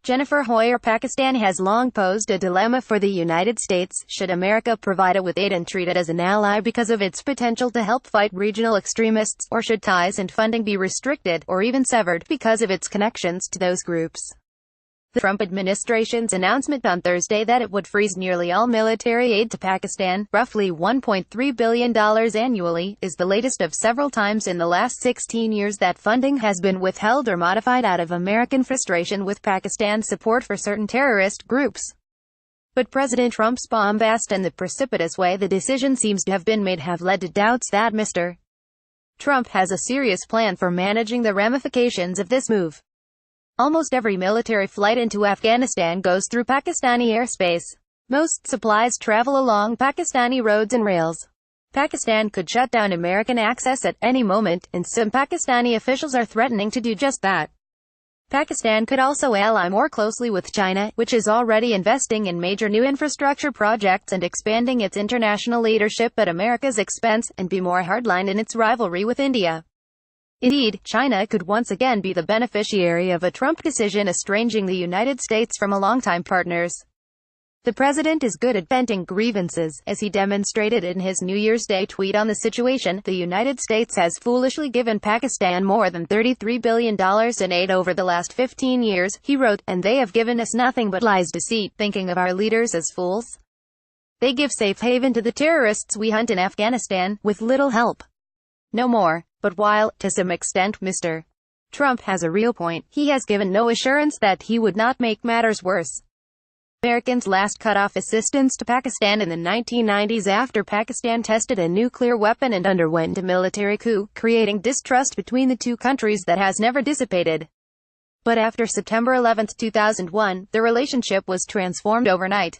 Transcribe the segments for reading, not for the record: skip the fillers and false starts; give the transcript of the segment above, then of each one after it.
Jennifer Hoyer. Pakistan has long posed a dilemma for the United States. Should America provide it with aid and treat it as an ally because of its potential to help fight regional extremists, or should ties and funding be restricted, or even severed, because of its connections to those groups? The Trump administration's announcement on Thursday that it would freeze nearly all military aid to Pakistan, roughly $1.3 billion annually, is the latest of several times in the last 16 years that funding has been withheld or modified out of American frustration with Pakistan's support for certain terrorist groups. But President Trump's bombast and the precipitous way the decision seems to have been made have led to doubts that Mr. Trump has a serious plan for managing the ramifications of this move. Almost every military flight into Afghanistan goes through Pakistani airspace. Most supplies travel along Pakistani roads and rails. Pakistan could shut down American access at any moment, and some Pakistani officials are threatening to do just that. Pakistan could also ally more closely with China, which is already investing in major new infrastructure projects and expanding its international leadership at America's expense, and be more hardline in its rivalry with India. Indeed, China could once again be the beneficiary of a Trump decision estranging the United States from longtime partners. The president is good at venting grievances, as he demonstrated in his New Year's Day tweet on the situation. The United States has foolishly given Pakistan more than $33 billion in aid over the last 15 years, he wrote, and they have given us nothing but lies, deceit, thinking of our leaders as fools. They give safe haven to the terrorists we hunt in Afghanistan, with little help. No more. But while, to some extent, Mr. Trump has a real point, he has given no assurance that he would not make matters worse. Americans last cut off assistance to Pakistan in the 1990s after Pakistan tested a nuclear weapon and underwent a military coup, creating distrust between the two countries that has never dissipated. But after September 11, 2001, the relationship was transformed overnight.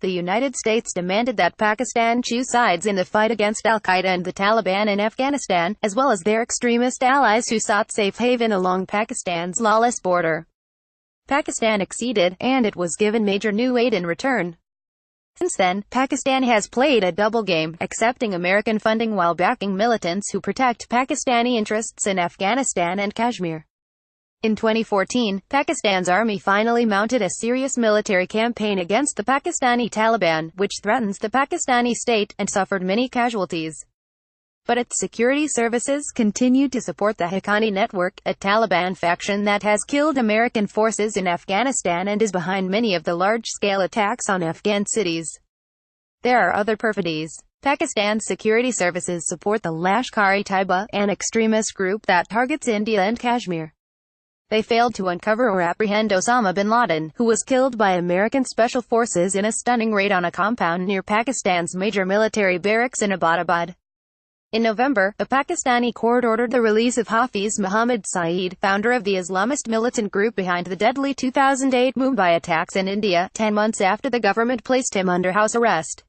The United States demanded that Pakistan choose sides in the fight against al-Qaeda and the Taliban in Afghanistan, as well as their extremist allies who sought safe haven along Pakistan's lawless border. Pakistan acceded, and it was given major new aid in return. Since then, Pakistan has played a double game, accepting American funding while backing militants who protect Pakistani interests in Afghanistan and Kashmir. In 2014, Pakistan's army finally mounted a serious military campaign against the Pakistani Taliban, which threatens the Pakistani state, and suffered many casualties. But its security services continued to support the Haqqani network, a Taliban faction that has killed American forces in Afghanistan and is behind many of the large-scale attacks on Afghan cities. There are other perfidies. Pakistan's security services support the Lashkar-e-Taiba, an extremist group that targets India and Kashmir. They failed to uncover or apprehend Osama bin Laden, who was killed by American special forces in a stunning raid on a compound near Pakistan's major military barracks in Abbottabad. In November, a Pakistani court ordered the release of Hafiz Muhammad Saeed, founder of the Islamist militant group behind the deadly 2008 Mumbai attacks in India, 10 months after the government placed him under house arrest.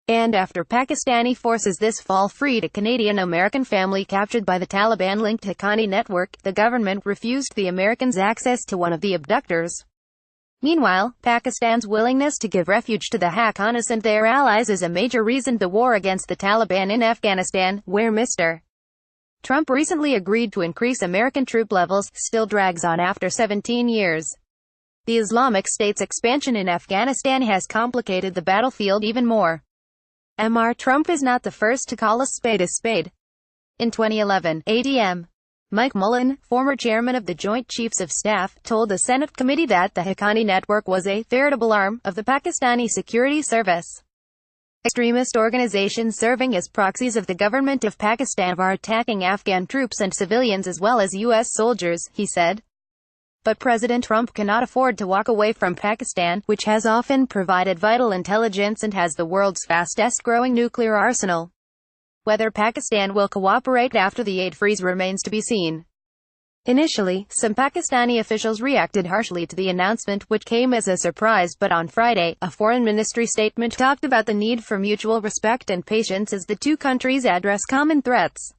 And after Pakistani forces this fall freed a Canadian-American family captured by the Taliban-linked Haqqani network, the government refused the Americans access to one of the abductors. Meanwhile, Pakistan's willingness to give refuge to the Haqqanis and their allies is a major reason the war against the Taliban in Afghanistan, where Mr. Trump recently agreed to increase American troop levels, still drags on after 17 years. The Islamic State's expansion in Afghanistan has complicated the battlefield even more. Mr. Trump is not the first to call a spade a spade. In 2011, ADM Mike Mullen, former chairman of the Joint Chiefs of Staff, told the Senate committee that the Haqqani network was a veritable arm of the Pakistani security service. Extremist organizations serving as proxies of the government of Pakistan are attacking Afghan troops and civilians as well as U.S. soldiers, he said. But President Trump cannot afford to walk away from Pakistan, which has often provided vital intelligence and has the world's fastest-growing nuclear arsenal. Whether Pakistan will cooperate after the aid freeze remains to be seen. Initially, some Pakistani officials reacted harshly to the announcement, which came as a surprise, but on Friday, a foreign ministry statement talked about the need for mutual respect and patience as the two countries address common threats.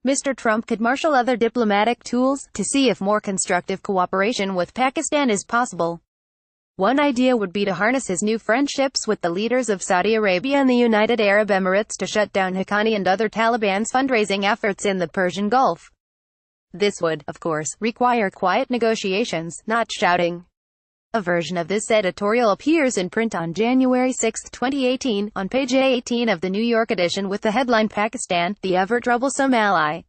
Mr. Trump could marshal other diplomatic tools to see if more constructive cooperation with Pakistan is possible. One idea would be to harness his new friendships with the leaders of Saudi Arabia and the United Arab Emirates to shut down Haqqani and other Taliban's fundraising efforts in the Persian Gulf. This would, of course, require quiet negotiations, not shouting. A version of this editorial appears in print on January 6, 2018, on page 18 of the New York edition with the headline "Pakistan, the ever troublesome ally."